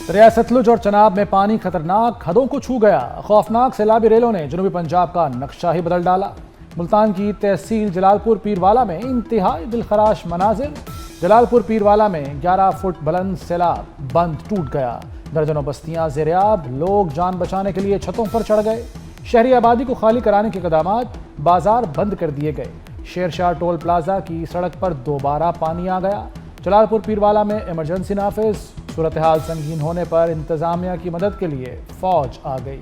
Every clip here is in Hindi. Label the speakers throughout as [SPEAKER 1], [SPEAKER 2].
[SPEAKER 1] दरिया सतलुज और चनाब में पानी खतरनाक हदों को छू गया। खौफनाक सैलाबी रेलों ने जनूबी पंजाब का नक्शा ही बदल डाला। मुल्तान की तहसील जलालपुर पीरवाला में इंतहाई दिलखराश मनाजिर। जलालपुर पीरवाला में 11 फुट बुलंद सैलाब बंद टूट गया। दर्जनों बस्तियां ज़ेरियाब, लोग जान बचाने के लिए छतों पर चढ़ गए। शहरी आबादी को खाली कराने के इक़दामात, बाजार बंद कर दिए गए। शेरशाह टोल प्लाजा की सड़क पर दोबारा पानी आ गया। जलालपुर पीरवाला में इमरजेंसी नाफिज। सूरत हाल संगीन होने पर इंतजामिया की मदद के लिए फौज आ गई।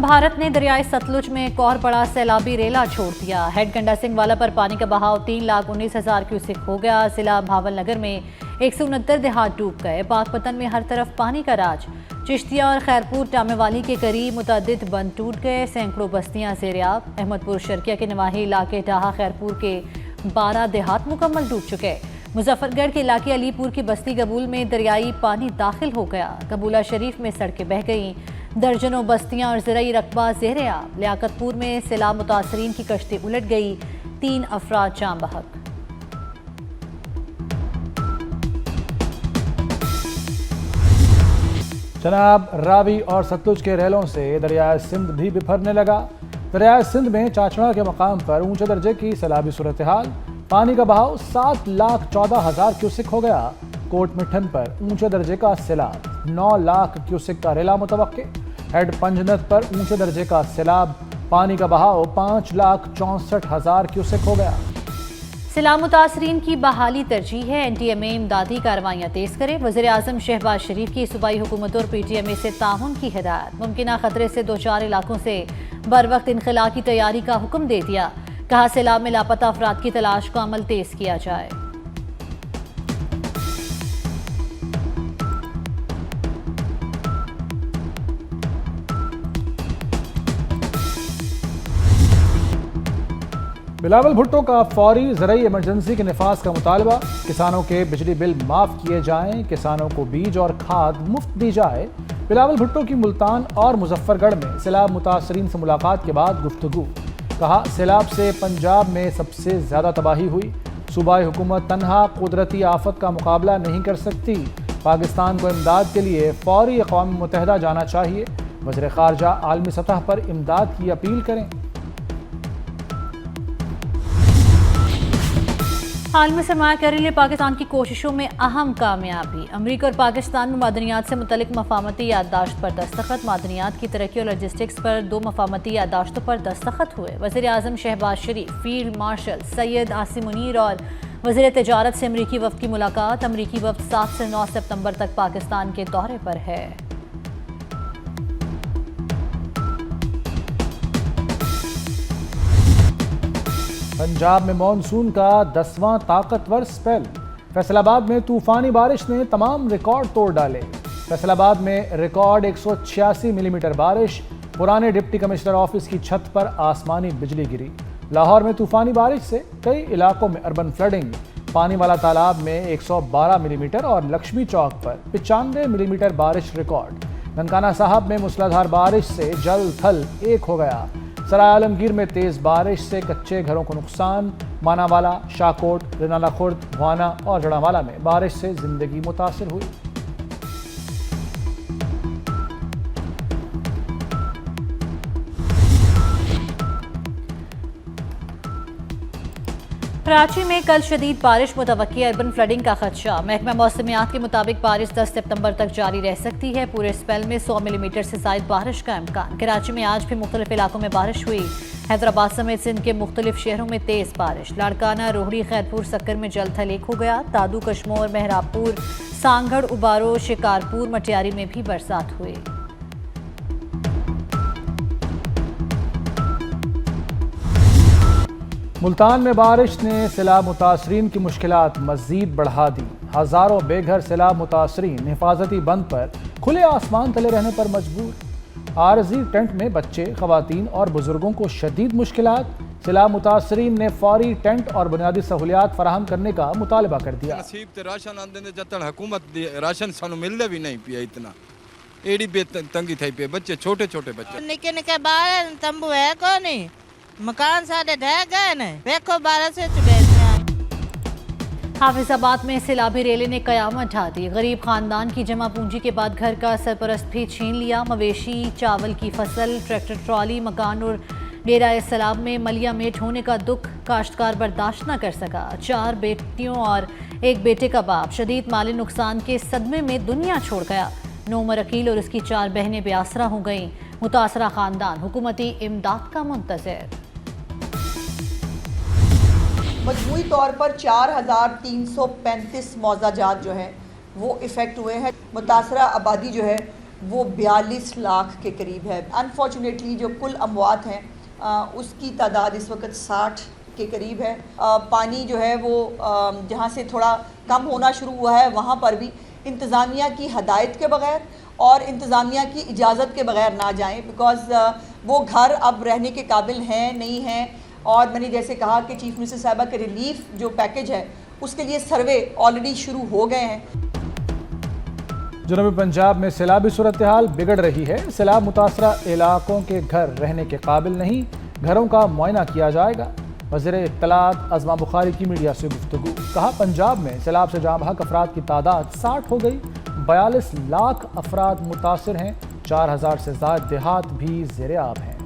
[SPEAKER 2] भारत ने दरियाई सतलुज में एक और बड़ा सैलाबी रेला छोड़ दिया। हेड गंडा सिंह वाला पर पानी का बहाव 3,19,000 क्यूसेक हो गया। जिला भावल नगर में 169 देहात डूब गए। पाकपतन में हर तरफ पानी का राज। चिश्तिया और खैरपुर टामेवाली के करीब मुतअद्दिद बंद टूट गए। सैकड़ों बस्तियां ज़ेरियाब। अहमदपुर शर्किया के नवाही इलाके टाहा खैरपुर के 12 देहात मुकम्मल डूब चुके। मुजफ्फरगढ़ के इलाके अलीपुर की बस्ती गबूल में दरियाई पानी दाखिल हो गया। कबूला शरीफ में सड़कें बह गईं। दर्जनों बस्तियां और ज़राई रकबा ज़ेरियाब। लियाकतपुर में सैलाब मुतासरीन की कश्ती उलट गई। 3 अफराद जाम बहक।
[SPEAKER 1] चनाब, रावी और सतलुज के रेलों से दरियाए सिंध भी बिफरने लगा। दरियाए सिंध में चाचड़ा के मकाम पर ऊंचे दर्जे की सैलाबी सूरत हाल। पानी का बहाव 7,14,000 क्यूसेक हो गया। कोट मिठन पर ऊंचे दर्जे का सैलाब। 9 लाख क्यूसेक का रेला मुतवक्के। हेड पंजनत पर ऊंचे दर्जे का सैलाब। पानी का बहाव 5,64,000 क्यूसेक हो गया।
[SPEAKER 2] सैलाब मुतासरीन की बहाली तरजीह है। NTMA इमदादी कार्रवाइयाँ तेज करे। वज़ीर आज़म शहबाज शरीफ की सूबाई हुकूमत और PTMA से ताउन की हिदायत। मुमकिना खतरे से 2-4 इलाकों से बर वक्त इनखला की तैयारी का हुक्म दे दिया। कहा सैलाब में लापता अफराद की तलाश का अमल तेज किया जाए।
[SPEAKER 1] बिलावल भुट्टो का फौरी ज़राई इमरजेंसी के निफाज का मुतालबा। किसानों के बिजली बिल माफ़ किए जाएं। किसानों को बीज और खाद मुफ्त दी जाए। बिलावल भुट्टो की मुल्तान और मुजफ्फरगढ़ में सैलाब मुतासरीन से मुलाकात के बाद गुफ्तगू। कहा सैलाब से पंजाब में सबसे ज़्यादा तबाही हुई। सूबाई हुकूमत तन्हा कुदरती आफत का मुकाबला नहीं कर सकती। पाकिस्तान को इमदाद के लिए फौरी अक़वाम मुत्तहिदा जाना चाहिए। वज़ीर ख़ारजा आलमी सतह पर इमदाद की अपील करें।
[SPEAKER 2] आलमी सरमायाकारी लिए पाकिस्तान की कोशिशों में अहम कामयाबी। अमरीका और पाकिस्तान में मादनियात से मुतल्लिक मफाहमती याददाश्त पर दस्तखत। मादनियात की तरक्की और लॉजिस्टिक्स पर 2 मफाहमती याददाश्तों पर दस्तखत हुए। वज़ीर आज़म शहबाज शरीफ, फील्ड मार्शल सैयद आसिम मुनीर और वज़ीर तिजारत से अमरीकी वफ़द की मुलाकात। अमरीकी वफ़द 7 से 9 सितंबर तक पाकिस्तान के दौरे पर है।
[SPEAKER 1] पंजाब में मॉनसून का 10वां ताकतवर स्पेल। फैसलाबाद में तूफानी बारिश ने तमाम रिकॉर्ड तोड़ डाले। फैसलाबाद में रिकॉर्ड 186 मिलीमीटर बारिश। पुराने डिप्टी कमिश्नर ऑफिस की छत पर आसमानी बिजली गिरी। लाहौर में तूफानी बारिश से कई इलाकों में अर्बन फ्लडिंग। पानी वाला तालाब में 112 मिलीमीटर और लक्ष्मी चौक पर 95 मिलीमीटर बारिश रिकॉर्ड। ननकाना साहब में मूसलाधार बारिश से जल थल एक हो गया। सराय आलमगीर में तेज बारिश से कच्चे घरों को नुकसान। मानावाला, शाकोट, रिनाला खुर्द, भवाना और जड़ावाला में बारिश से जिंदगी मुतासिर हुई।
[SPEAKER 2] कराची में कल शदीद बारिश मुतवक्की। अर्बन फ्लडिंग का खदशा। महकमा मौसमियात के मुताबिक बारिश 10 सितंबर तक जारी रह सकती है। पूरे स्पेल में 100 मिलीमीटर से ज़ायद बारिश का इम्कान। कराची में आज भी मुख्तलिफ इलाकों में बारिश हुई। हैदराबाद समेत सिंध के मुख्तलिफ शहरों में तेज़ बारिश। लाड़काना, रोहड़ी, खैरपुर, सक्कर में जल थल एक हो गया। तादू, कश्मोर, मेहराबपुर, सांगढ़, उबारो, शिकारपुर, मटियारी में भी बरसात हुई।
[SPEAKER 1] मुल्तान में बारिश ने सैलाब मुतासरीन की मुश्किलात मज़ीद बढ़ा दी। हज़ारों बेघर सैलाब मुतासरीन हिफाजती बंद पर खुले आसमान तले रहने पर मजबूर। आरजी टेंट में बच्चे, ख़वातीन और बुजुर्गों को शदीद मुश्किलात। सैलाब मुतासरीन ने फौरी टेंट और बुनियादी सहूलियात फराहम करने का मुतालबा कर दिया।
[SPEAKER 3] राशन आंदे जतन हुकूमत राशन सानू मिलता भी नहीं पिया। इतना एड़ी बेतंगी थी पे। बच्चे छोटे छोटे बच्चे,
[SPEAKER 4] निके निके बाहर तंबू है को नहीं। मकान साढ़े ढह गए ने। देखो 12 से
[SPEAKER 2] हाफिजाबाद में सैलाबी रेले ने कयामत ढा दी। गरीब खानदान की जमा पूंजी के बाद घर का सरपरस्त भी छीन लिया। मवेशी, चावल की फसल, ट्रैक्टर ट्रॉली, मकान और डेरा सलाब में मलिया मेट होने का दुख काश्तकार बर्दाश्त न कर सका। 4 बेटियों और 1 बेटे का बाप शदीद माली नुकसान के सदमे में दुनिया छोड़ गया। नोमर अकील और उसकी 4 बहनें बेआसरा हो गईं। मुतासरा खानदान हुकूमती इमदाद का मुंतज़िर।
[SPEAKER 5] मजमूई तौर पर 4335 मौज़ाजात जो हैं वो इफ़ेक्ट हुए हैं। मुतासरा आबादी जो है वो 42 लाख के करीब है। अनफॉर्चुनेटली जो कुल अमवात हैं उसकी तादाद इस वक्त 60 के करीब है। पानी जो है वो जहाँ से थोड़ा कम होना शुरू हुआ है वहाँ पर भी इंतज़ामिया की हदायत के बग़ैर और इंतज़ामिया की इजाज़त के बग़ैर ना जाएं, बिकॉज़ वो घर अब रहने के काबिल हैं नहीं हैं। और मैंने जैसे कहा कि चीफ मिनिस्टर साहबा के रिलीफ जो पैकेज है उसके लिए सर्वे ऑलरेडी शुरू हो गए हैं।
[SPEAKER 1] जनूबी पंजाब में सैलाबी सूरत हाल बिगड़ रही है। सैलाब मुतासरा इलाकों के घर रहने के काबिल नहीं, घरों का मुआयना किया जाएगा। वज़ीर इत्तलात अज़मा बुखारी की मीडिया से गुफ्तगू। कहा पंजाब में सैलाब से जाँ बहक अफराद की तादाद 60 हो गई। 42 लाख अफराद मुतासर हैं। 4000 से ज़्यादा देहात भी ज़ेरे आब हैं।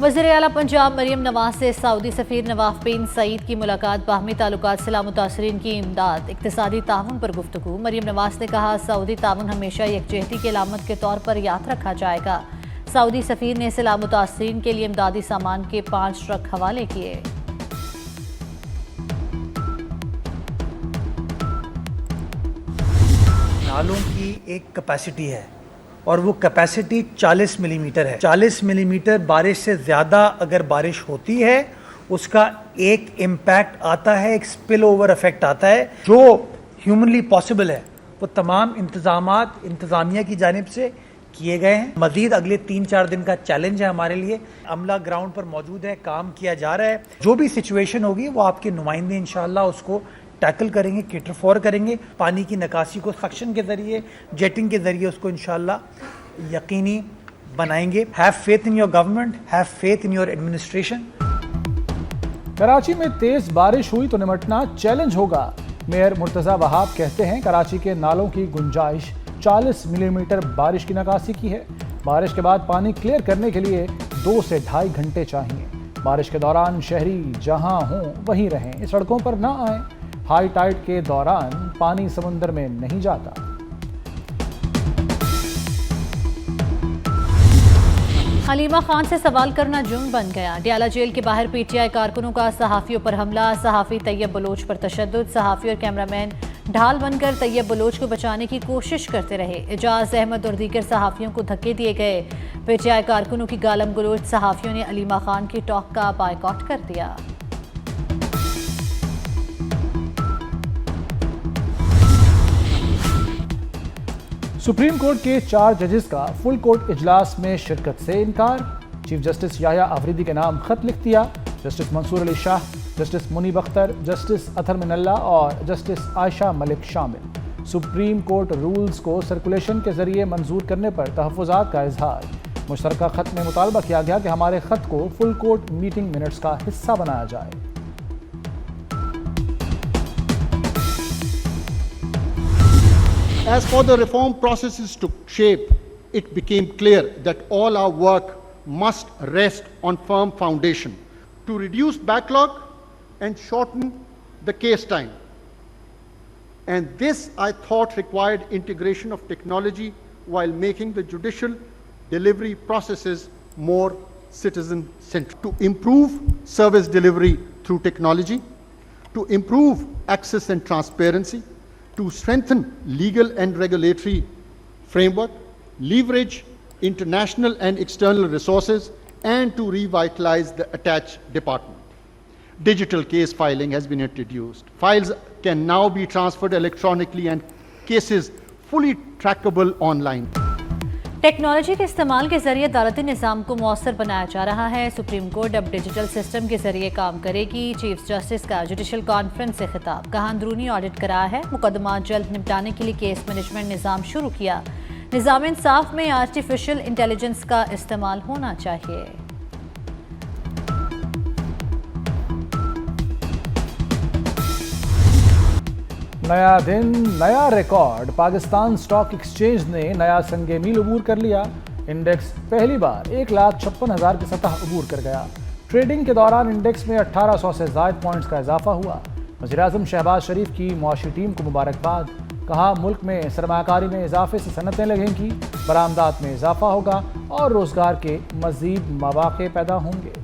[SPEAKER 2] वज़ीर आला पंजाब मरीम नवाज से सऊदी सफ़ीर नवाफ बिन सईद की मुलाकात। बाहमी ताल्लुकात सलाह मुतासरीन की इमदाद, इक़्तिसादी ताउन पर गुफ्तगू। मरीम नवाज ने कहा सऊदी ताउन हमेशा यकजहती की अलामत के तौर पर याद रखा जाएगा। सऊदी सफ़ीर ने सलाह मुतासरीन के लिए इमदादी सामान के 5 ट्रक हवाले किए।
[SPEAKER 6] नालों की एक कैपेसिटी है और वो कैपेसिटी 40 मिलीमीटर है। 40 मिलीमीटर बारिश से ज़्यादा अगर बारिश होती है उसका एक इम्पैक्ट आता है, एक स्पिल ओवर इफेक्ट आता है जो ह्यूमनली पॉसिबल है। वो तमाम इंतजामात इंतज़ामिया की जानिब से किए गए हैं। मज़ीद अगले 3-4 दिन का चैलेंज है हमारे लिए। अमला ग्राउंड पर मौजूद है, काम किया जा रहा है। जो भी सिचुएशन होगी वो आपके नुमाइंदे इंशाअल्लाह उसको टैकल करेंगे, केटर फॉर करेंगे। पानी की निकासी को सक्शन के ज़रिए, जेटिंग के ज़रिए उसको इंशाअल्लाह यकीनी बनाएंगे। Have faith in your government, have faith in your administration.
[SPEAKER 1] Karachi में तेज बारिश हुई तो निमटना चैलेंज होगा। मेयर मुर्तज़ा वहाब कहते हैं कराची के नालों की गुंजाइश 40 मिलीमीटर बारिश की निकासी की है। बारिश के बाद पानी क्लियर करने के लिए 2 से 2.5 घंटे चाहिए। बारिश के दौरान शहरी जहां हों वहीं रहें, सड़कों पर ना आएं। हाई टाइड के दौरान पानी समुंदर में नहीं जाता।
[SPEAKER 2] हलीमा खान से सवाल करना जुर्म बन गया। डियाला जेल के बाहर पीटीआई कारकुनों का सहाफ़ियों पर हमला। सहाफ़ी तैयब बलोच पर तशद्दुद। सहाफ़ी और कैमरामैन ढाल बनकर तैयब बलोच को बचाने की कोशिश करते रहे। एजाज अहमद और दीगर सहाफ़ियों को धक्के दिए गए। पीटीआई कारकुनों की गालम गलोच सहाफ़ियों ने हलीमा खान की टॉक का बायकॉट कर दिया।
[SPEAKER 1] सुप्रीम कोर्ट के 4 जजेस का फुल कोर्ट इजलास में शिरकत से इनकार। चीफ जस्टिस याह्या आफरीदी के नाम खत लिख दिया। Justice Mansoor Ali Shah, justice Munib Akhtar, justice Athar Minallah और जस्टिस आयशा मलिक शामिल। सुप्रीम कोर्ट रूल्स को सर्कुलेशन के जरिए मंजूर करने पर तहफ़्फ़ुज़ात का इजहार। मुश्तरका खत में मुतालबा किया गया कि हमारे खत को फुल कोर्ट मीटिंग मिनट्स का हिस्सा बनाया जाए।
[SPEAKER 7] As for the reform processes took shape, it became clear that all our work must rest on firm foundation to reduce backlog and shorten the case time. And this, I thought, required integration of technology while making the judicial delivery processes more citizen-centric. To improve service delivery through technology, to improve access and transparency, to strengthen legal and regulatory framework, leverage international and external resources, and to revitalize the attached department. Digital case filing has been introduced. Files can now be transferred electronically and cases fully trackable online.
[SPEAKER 2] Technology के इस्तेमाल के जरिए अदालती निज़ाम को मौसर बनाया जा रहा है। सुप्रीम कोर्ट अब डिजिटल सिस्टम के जरिए काम करेगी। चीफ जस्टिस का जुडिशल कॉन्फ्रेंस से खिताब। कहा अंदरूनी ऑडिट कराया है, मुकदमा जल्द निपटाने के लिए केस मैनेजमेंट निज़ाम शुरू किया। निज़ाम इंसाफ में आर्टिफिशियल इंटेलिजेंस का इस्तेमाल होना चाहिए।
[SPEAKER 1] नया दिन नया रिकॉर्ड। पाकिस्तान स्टॉक एक्सचेंज ने नया संगे मील अबूर कर लिया। इंडेक्स पहली बार 1,56,000 की सतह अबूर कर गया। ट्रेडिंग के दौरान इंडेक्स में 1800 से ज़ायद पॉइंट्स का इजाफा हुआ। वज़ीर-ए-आज़म शहबाज शरीफ की मुआशी टीम को मुबारकबाद। कहा मुल्क में सरमाकारी में इजाफे से सनतें लगेंगी, बरामदात में इजाफा होगा और रोजगार के मजीद मौक़े पैदा होंगे।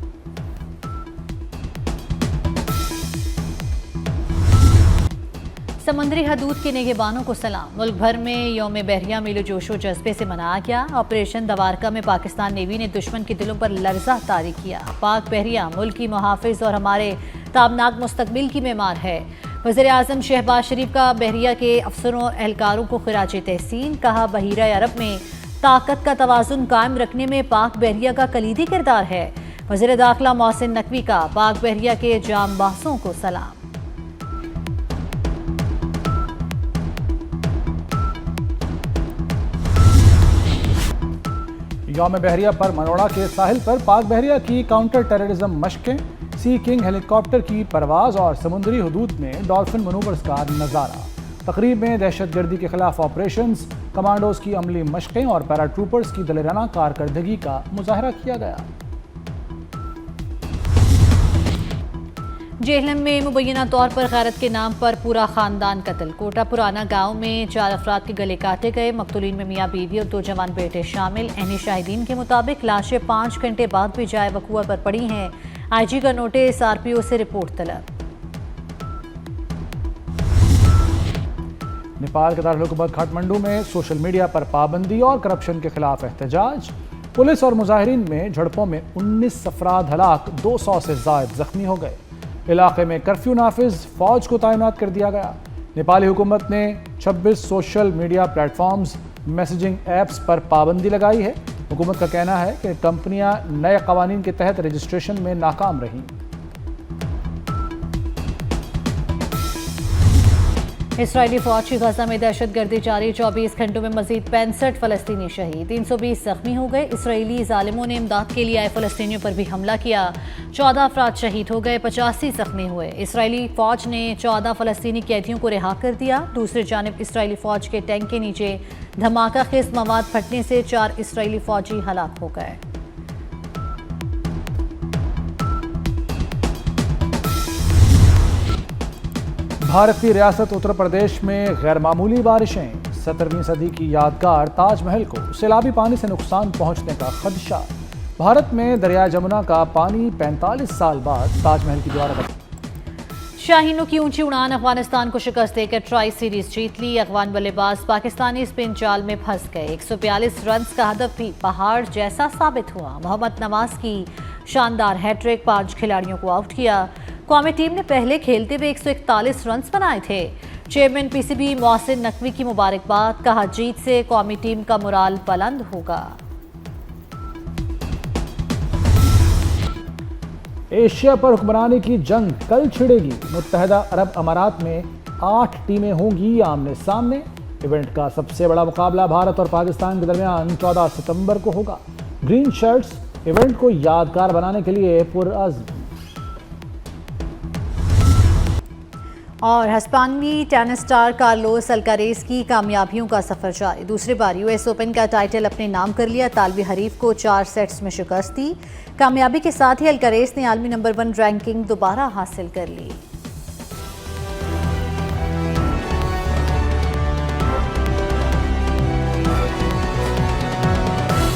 [SPEAKER 2] समुद्री हदूद के निगहबानों को सलाम। मुल्क भर में यौम बहरिया मेलो जोशो जज्बे से मनाया गया। ऑपरेशन दवारका में पाकिस्तान नेवी ने दुश्मन के दिलों पर लर्जा तारी किया। पाक बहरिया मुल्क की मुहाफिज और हमारे ताबनाक मुस्तकबिल की मेमार है। वज़ीर-ए-आज़म शहबाज शरीफ का बहरिया के अफसरों और एहलकारों को खिराज तहसीन। कहा बहीरा अरब में ताकत का तवाज़ुन कायम रखने में पाक बहरिया का कलीदी किरदार है। वज़ीर दाखिला मोहसिन नकवी का पाक बहरिया के जांबाज़ों को सलाम।
[SPEAKER 1] यौम बहरिया पर मनोड़ा के साहिल पर पाक बहरिया की काउंटर टेररिज्म मशकें, सी किंग हेलीकॉप्टर की परवाज और समुद्री हदूद में डॉल्फिन मनूवर्स का नज़ारा। तकरीब में दहशतगर्दी के खिलाफ ऑपरेशंस, कमांडोज की अमली मशकें और पैराट्रूपर्स की दिलराना कारकर्दगी का मुजाहरा किया गया।
[SPEAKER 2] जेहलम में मुबैना तौर पर गैरत के नाम पर पूरा खानदान कत्ल। कोटा पुराना गांव में 4 अफराद के गले काटे गए। मकतूलीन में मियाँ बीवी और 2 जवान बेटे शामिल। एनी शाहिदीन के मुताबिक लाशें 5 घंटे बाद भी जाए वकूआ पर पड़ी हैं। IG का नोटिस RPO से रिपोर्ट तलब।
[SPEAKER 1] नेपाल के दारुल-हुकूमत काठमांडू में सोशल मीडिया पर पाबंदी और करप्शन के खिलाफ एहतजाज। पुलिस और मुजाहिरीन में झड़पों में 19 अफराद हलाक, 200 से ज़ायद जख्मी हो गए। इलाके में कर्फ्यू नाफिज, फौज को तैनात कर दिया गया। नेपाली हुकूमत ने 26 social media platforms, messaging apps पर पाबंदी लगाई है। हुकूमत का कहना है कि कंपनियां नए कवानीन के तहत रजिस्ट्रेशन में नाकाम रहीं।
[SPEAKER 2] इसराइली फौज की गजा में दहशतगर्दी जारी। 24 घंटों में मजीद 65 फलस्तीनी शहीद, 320 जख्मी हो गए। इसराइली जालिमों ने इमदाद के लिए आए फलस्तीनियों पर भी हमला किया। 14 अफराद शहीद हो गए, 85 जख्मी हुए। इसराइली फौज ने 14 फलस्तीनी कैदियों को रिहा कर दिया। दूसरी जानिब इसराइली फौज के टैंक के नीचे धमाका खेज मवाद फटने से 4 इसराइली फौजी हलाक हो गए।
[SPEAKER 1] भारतीय रियासत उत्तर प्रदेश में गैर मामूली बारिशें। 17वीं सदी की यादगार ताजमहल को सैलाबी पानी से नुकसान पहुंचने का खदशा। भारत में दरिया जमुना का पानी 45 साल बाद ताजमहल की दीवार बनी।
[SPEAKER 2] शाहीनों की ऊंची उड़ान अफगानिस्तान को शिकस्त देकर ट्राई सीरीज जीत ली। अफगान बल्लेबाज पाकिस्तानी स्पिन जाल में फंस गए। 142 रन का हदफ भी पहाड़ जैसा साबित हुआ। मोहम्मद नवाज की शानदार हैट्रिक, 5 खिलाड़ियों को आउट किया। कौमी टीम ने पहले खेलते हुए 141 रन बनाए थे। चेयरमैन PCB मोहसिन नकवी की मुबारकबाद। कहा जीत से कौमी टीम का मुराल बुलंद होगा।
[SPEAKER 1] एशिया पर हुक्मरानी की जंग कल छिड़ेगी। मुत्तहदा अरब अमारात में 8 टीमें होंगी आमने सामने। इवेंट का सबसे बड़ा मुकाबला भारत और पाकिस्तान के दरमियान 14 सितंबर को होगा। ग्रीन शर्ट्स इवेंट को यादगार बनाने के लिए पुरअज़्म।
[SPEAKER 2] और हिस्पानी टेनिस स्टार कार्लोस अल्कारेज की कामयाबियों का सफर जारी। दूसरी बार US ओपन का टाइटल अपने नाम कर लिया। तालवी हरीफ को 4 सेट्स में शिकस्त दी। कामयाबी के साथ ही अल्कारेज ने आलमी नंबर 1 रैंकिंग दोबारा हासिल कर ली।